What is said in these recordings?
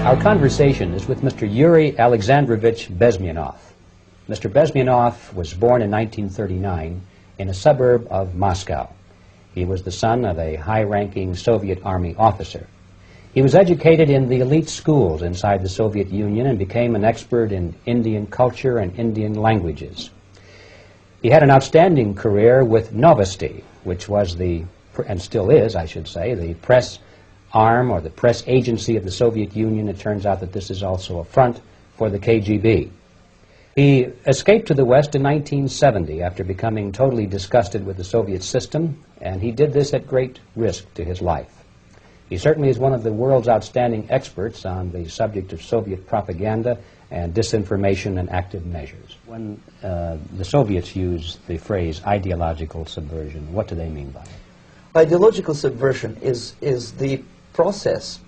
Our conversation is with Mr. Yuri Alexandrovich Bezmenov. Mr. Bezmenov was born in 1939 in a suburb of Moscow. He was the son of a high-ranking Soviet Army officer. He was educated in the elite schools inside the Soviet Union and became an expert in Indian culture and Indian languages. He had an outstanding career with Novosti, which was and still is, I should say, the press arm or the press agency of the Soviet Union. It turns out that this is also a front for the KGB. He escaped to the West in 1970 after becoming totally disgusted with the Soviet system, and he did this at great risk to his life. He certainly is one of the world's outstanding experts on the subject of Soviet propaganda and disinformation and active measures. When the Soviets use the phrase ideological subversion, what do they mean by it? Ideological subversion is the process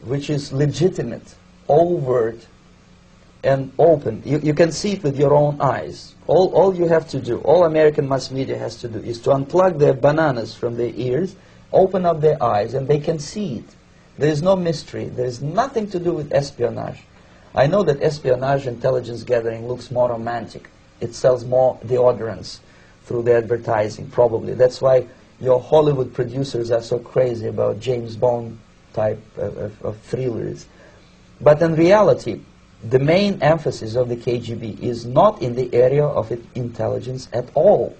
which is legitimate, overt, and open. You can see it with your own eyes. All you have to do, all American mass media has to do, is to unplug their bananas from their ears, open up their eyes, and they can see it. There is no mystery. There is nothing to do with espionage. I know that espionage intelligence gathering looks more romantic. It sells more deodorants through the advertising, probably. That's why your Hollywood producers are so crazy about James Bond type of thrillers. But in reality, the main emphasis of the KGB is not in the area of intelligence at all.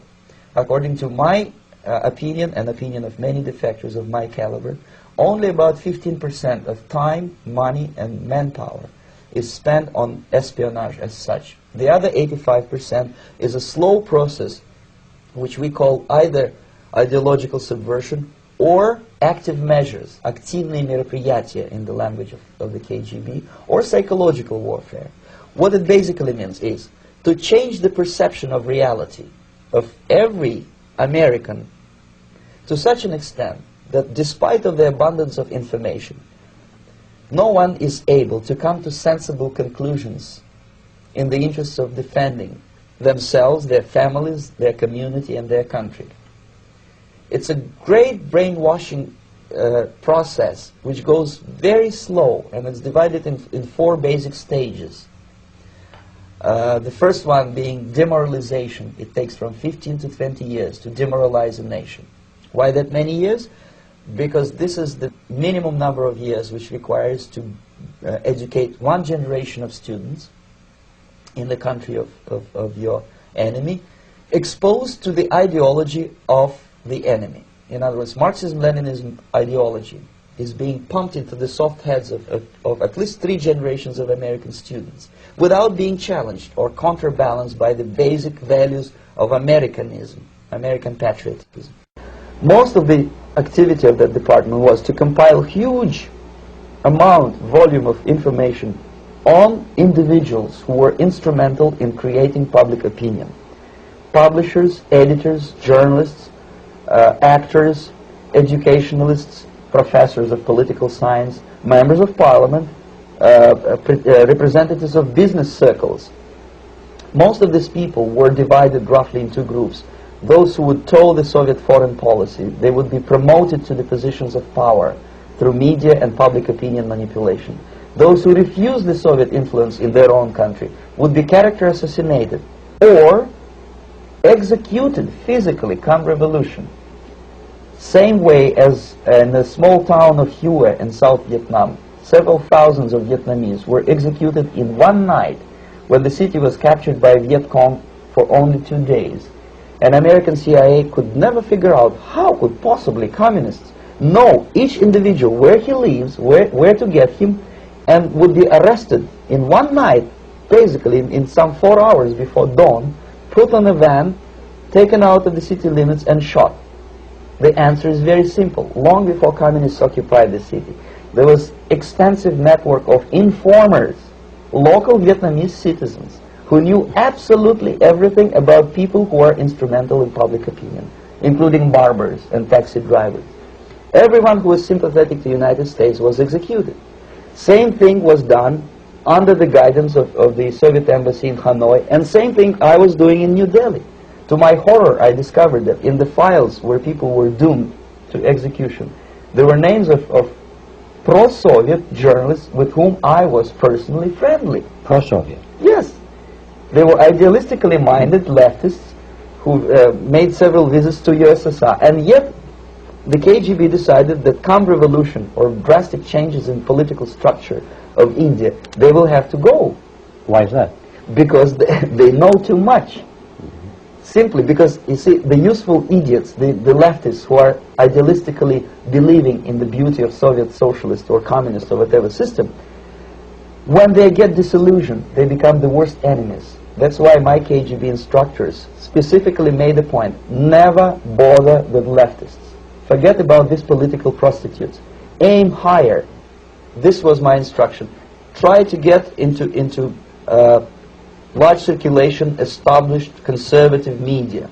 According to my opinion and opinion of many defectors of my caliber, only about 15% of time, money, and manpower is spent on espionage as such. The other 85% is a slow process which we call either ideological subversion or active measures, активные мероприятия in the language of the KGB, or psychological warfare. What it basically means is to change the perception of reality of every American to such an extent that despite of the abundance of information, no one is able to come to sensible conclusions in the interests of defending themselves, their families, their community, and their country. It's a great brainwashing process which goes very slow, and it's divided in 4 basic stages. The first one being demoralization. It takes from 15 to 20 years to demoralize a nation. Why that many years? Because this is the minimum number of years which requires to educate one generation of students in the country of your enemy, exposed to the ideology of the enemy. In other words, Marxism-Leninism ideology is being pumped into the soft heads of at least 3 generations of American students without being challenged or counterbalanced by the basic values of Americanism, American patriotism. Most of the activity of that department was to compile huge volume of information on individuals who were instrumental in creating public opinion. Publishers, editors, journalists, actors, educationalists, professors of political science, members of parliament, representatives of business circles. Most of these people were divided roughly into 2 groups. Those who would toe the Soviet foreign policy, they would be promoted to the positions of power through media and public opinion manipulation. Those who refused the Soviet influence in their own country would be character assassinated or executed physically come revolution. Same way as in the small town of Hue in South Vietnam, several thousands of Vietnamese were executed in one night when the city was captured by Viet Cong for only 2 days. And American CIA could never figure out how could possibly communists know each individual, where he lives, where to get him, and would be arrested in one night, basically in some 4 hours before dawn, put on a van, taken out of the city limits, and shot. The answer is very simple. Long before communists occupied the city, there was extensive network of informers, local Vietnamese citizens, who knew absolutely everything about people who are instrumental in public opinion, including barbers and taxi drivers. Everyone who was sympathetic to the United States was executed. Same thing was done under the guidance of the Soviet embassy in Hanoi, and same thing I was doing in New Delhi. To my horror, I discovered that in the files where people were doomed to execution, there were names of pro-Soviet journalists with whom I was personally friendly. Pro-Soviet. Yes. They were idealistically minded leftists who made several visits to USSR, and yet the KGB decided that come revolution or drastic changes in political structure of India, they will have to go. Why is that? Because they know too much. Simply because, you see, the useful idiots, the leftists who are idealistically believing in the beauty of Soviet socialist or communist or whatever system, when they get disillusioned, they become the worst enemies. That's why my KGB instructors specifically made a point, never bother with leftists. Forget about these political prostitutes. Aim higher. This was my instruction. Try to get into large circulation, established conservative media.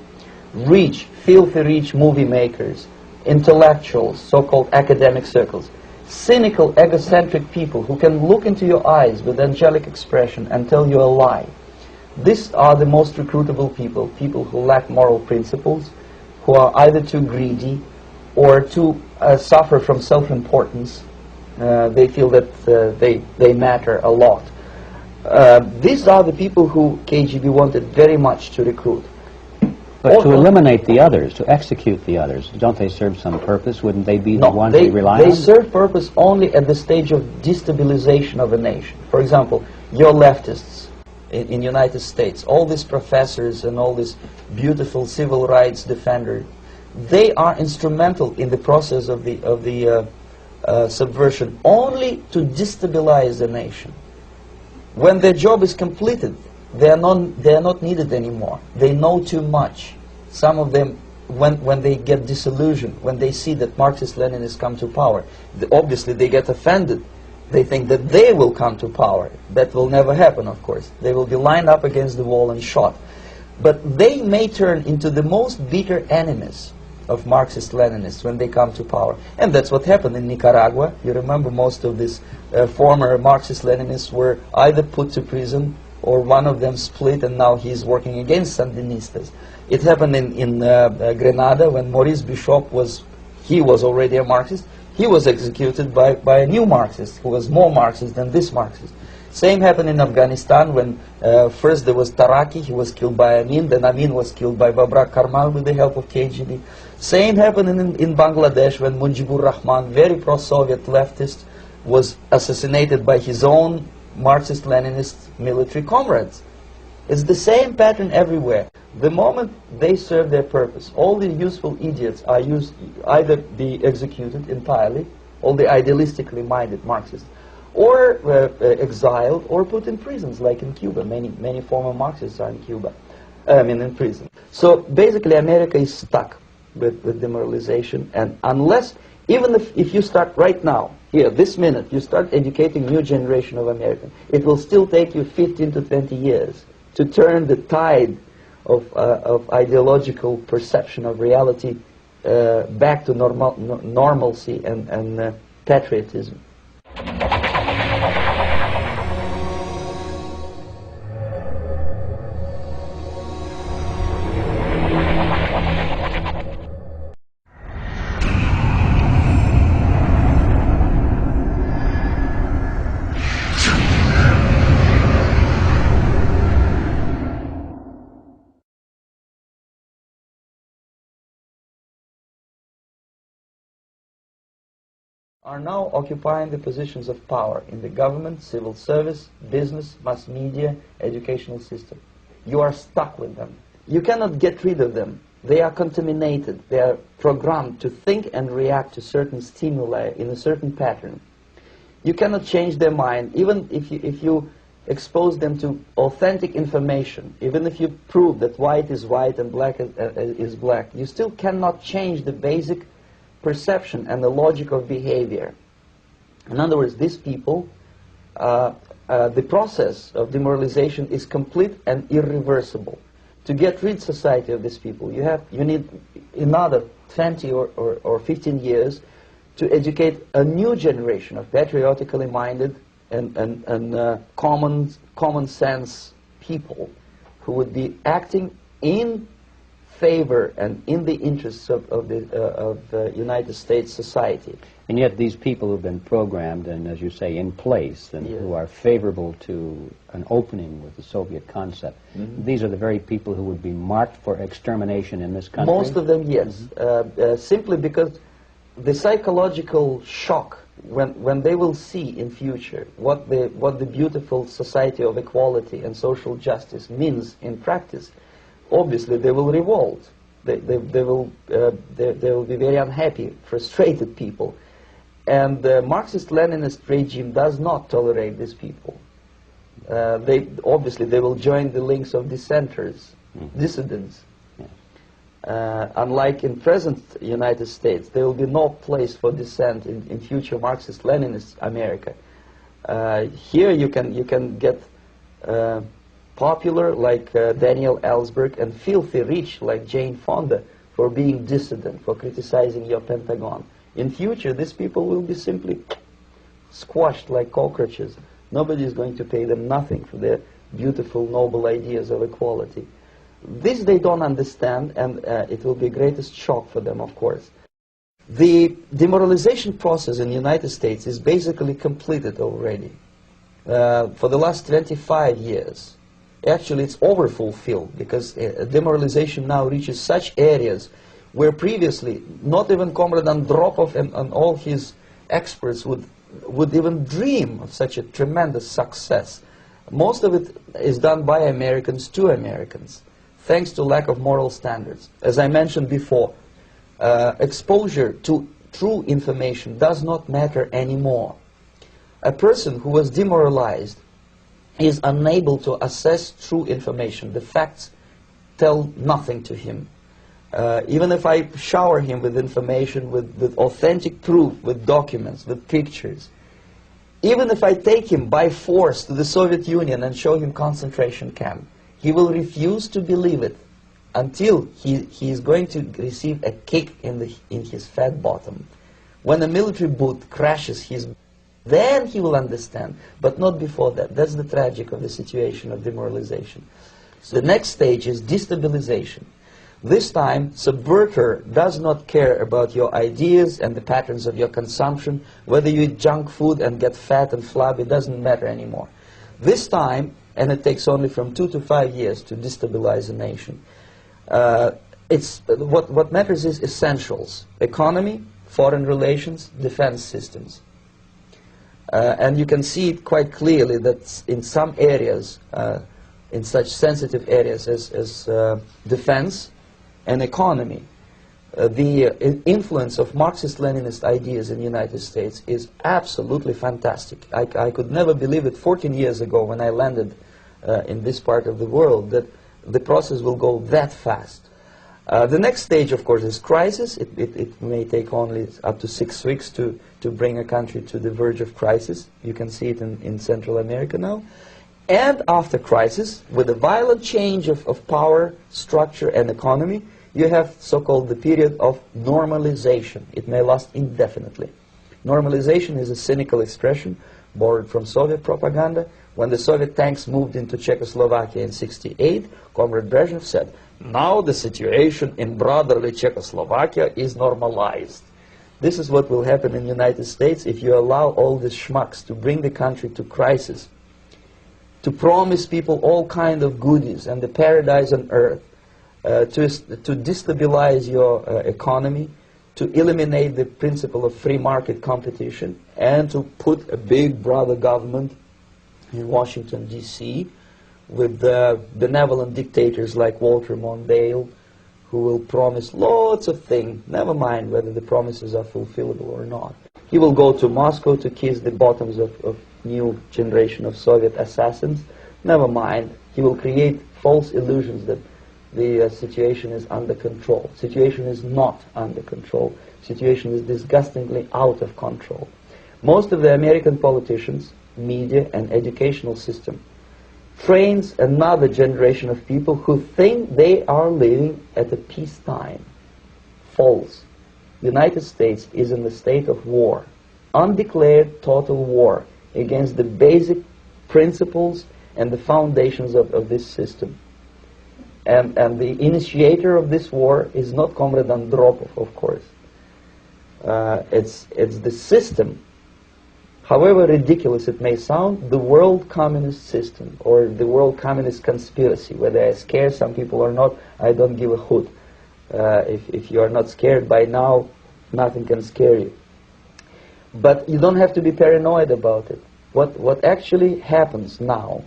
Reach, filthy rich movie makers, intellectuals, so-called academic circles. Cynical, egocentric people who can look into your eyes with angelic expression and tell you a lie. These are the most recruitable people, people who lack moral principles, who are either too greedy or too suffer from self-importance. They feel that they matter a lot. These are the people who KGB wanted very much to recruit. But to eliminate the others, to execute the others, don't they serve some purpose? Wouldn't they be the ones they rely on? They serve purpose only at the stage of destabilization of a nation. For example, your leftists in United States, all these professors and all these beautiful civil rights defenders, they are instrumental in the process of the subversion only to destabilize the nation. When their job is completed, they are not needed anymore. They know too much. Some of them, when they get disillusioned, when they see that Marxist-Leninists come to power, obviously they get offended. They think that they will come to power. That will never happen, of course. They will be lined up against the wall and shot. But they may turn into the most bitter enemies of Marxist-Leninists when they come to power. And that's what happened in Nicaragua. You remember most of these former Marxist-Leninists were either put to prison or one of them split and now he's working against Sandinistas. It happened in Grenada when Maurice Bishop was already a Marxist. He was executed by a new Marxist who was more Marxist than this Marxist. Same happened in Afghanistan when first there was Taraki, he was killed by Amin, then Amin was killed by Babrak Karmal with the help of KGB. Same happened in Bangladesh when Mujibur Rahman, very pro-Soviet leftist, was assassinated by his own Marxist-Leninist military comrades. It's the same pattern everywhere. The moment they serve their purpose, all the useful idiots are either be executed entirely, all the idealistically minded Marxists, or exiled or put in prisons, like in Cuba. Many former Marxists are in Cuba, in prison. So basically America is stuck with demoralization, and unless, even if you start right now, here, this minute, you start educating new generation of Americans, it will still take you 15 to 20 years to turn the tide of ideological perception of reality back to normalcy and patriotism. Are now occupying the positions of power in the government, civil service, business, mass media, educational system. You are stuck with them. You cannot get rid of them. They are contaminated. They are programmed to think and react to certain stimuli in a certain pattern. You cannot change their mind, even if you expose them to authentic information, even if you prove that white is white and black is black. You still cannot change the basic perception and the logic of behavior. In other words, these people, the process of demoralization is complete and irreversible. To get rid society of these people, you need another 20 or 15 years to educate a new generation of patriotically minded and common sense people who would be acting in favor and in the interests of the United States society. And yet these people who've been programmed and, as you say, in place and who are favorable to an opening with the Soviet concept, these are the very people who would be marked for extermination in this country? Most of them, yes. Simply because the psychological shock when they will see in future what the beautiful society of equality and social justice means in practice, obviously they will revolt. They will be very unhappy, frustrated people. And the Marxist-Leninist regime does not tolerate these people. Obviously they will join the links of dissenters, dissidents. Unlike in present United States, there will be no place for dissent in future Marxist-Leninist America. Here you can get popular like Daniel Ellsberg and filthy rich like Jane Fonda for being dissident, for criticizing your Pentagon. In future, these people will be simply squashed like cockroaches. Nobody is going to pay them nothing for their beautiful, noble ideas of equality. This they don't understand, and it will be greatest shock for them, of course. The demoralization process in the United States is basically completed already. For the last 25 years. Actually, it's overfulfilled, because demoralization now reaches such areas where previously not even Comrade Andropov and all his experts would even dream of such a tremendous success. Most of it is done by Americans to Americans, thanks to lack of moral standards. As I mentioned before, exposure to true information does not matter anymore. A person who was demoralized is unable to assess true information. The facts tell nothing to him. Even if I shower him with information, with authentic proof, with documents, with pictures, even if I take him by force to the Soviet Union and show him concentration camp, he will refuse to believe it until he is going to receive a kick in his fat bottom. When a military boot crashes his, then he will understand, but not before that. That's the tragic of the situation of demoralization. So the next stage is destabilization. This time, subverter does not care about your ideas and the patterns of your consumption. Whether you eat junk food and get fat and flabby, doesn't matter anymore. This time, and it takes only from 2 to 5 years to destabilize a nation, what matters is essentials: economy, foreign relations, defense systems. And you can see it quite clearly that in some areas, in such sensitive areas as defense and economy, the influence of Marxist-Leninist ideas in the United States is absolutely fantastic. I could never believe it 14 years ago when I landed in this part of the world that the process will go that fast. The next stage, of course, is crisis. It may take only up to 6 weeks to bring a country to the verge of crisis. You can see it in Central America now. And after crisis, with a violent change of power, structure, and economy, you have so-called the period of normalization. It may last indefinitely. Normalization is a cynical expression borrowed from Soviet propaganda. When the Soviet tanks moved into Czechoslovakia in '68, Comrade Brezhnev said, "Now the situation in brotherly Czechoslovakia is normalized." This is what will happen in the United States if you allow all these schmucks to bring the country to crisis, to promise people all kind of goodies and the paradise on earth, to destabilize your economy, to eliminate the principle of free market competition, and to put a big brother government in Washington, D.C., with benevolent dictators like Walter Mondale, who will promise lots of things, never mind whether the promises are fulfillable or not. He will go to Moscow to kiss the bottoms of new generation of Soviet assassins, never mind. He will create false illusions that the situation is under control. Situation is not under control. Situation is disgustingly out of control. Most of the American politicians, media, and educational system trains another generation of people who think they are living at a peacetime. False. The United States is in a state of war, undeclared total war against the basic principles and the foundations of this system. And the initiator of this war is not Comrade Andropov, of course. It's the system, however ridiculous it may sound, the world communist system, or the world communist conspiracy. Whether I scare some people or not, I don't give a hoot. If you are not scared by now, nothing can scare you. But you don't have to be paranoid about it. What actually happens now,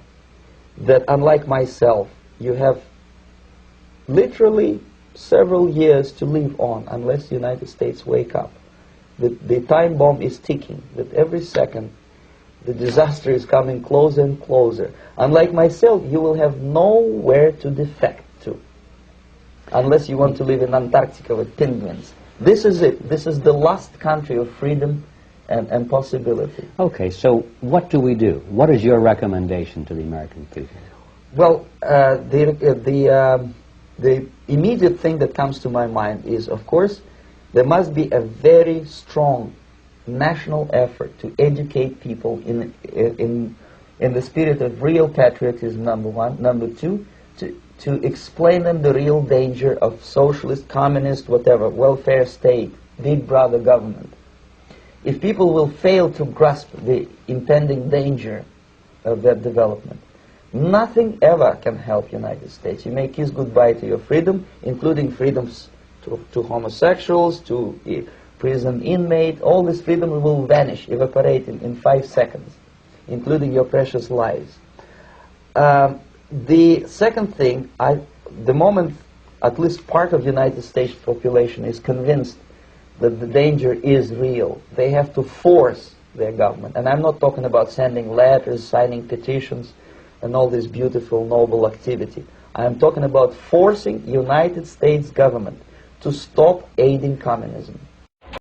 that unlike myself, you have literally several years to live on unless the United States wake up. The time bomb is ticking, that every second the disaster is coming closer and closer. Unlike myself, you will have nowhere to defect to, unless you want to live in Antarctica with penguins. This is it. This is the last country of freedom and possibility. Okay, so what do we do? What is your recommendation to the American people? Well, the immediate thing that comes to my mind is, of course, there must be a very strong national effort to educate people in the spirit of real patriotism, number one. Number two, to explain them the real danger of socialist, communist, whatever, welfare state, big brother government. If people will fail to grasp the impending danger of that development, nothing ever can help United States. You may kiss goodbye to your freedom, including freedoms to homosexuals, to prison inmate. All this freedom will vanish, evaporate in 5 seconds, including your precious lives. The second thing, the moment at least part of the United States population is convinced that the danger is real, they have to force their government. And I'm not talking about sending letters, signing petitions, and all this beautiful, noble activity. I'm talking about forcing United States government to stop aiding communism.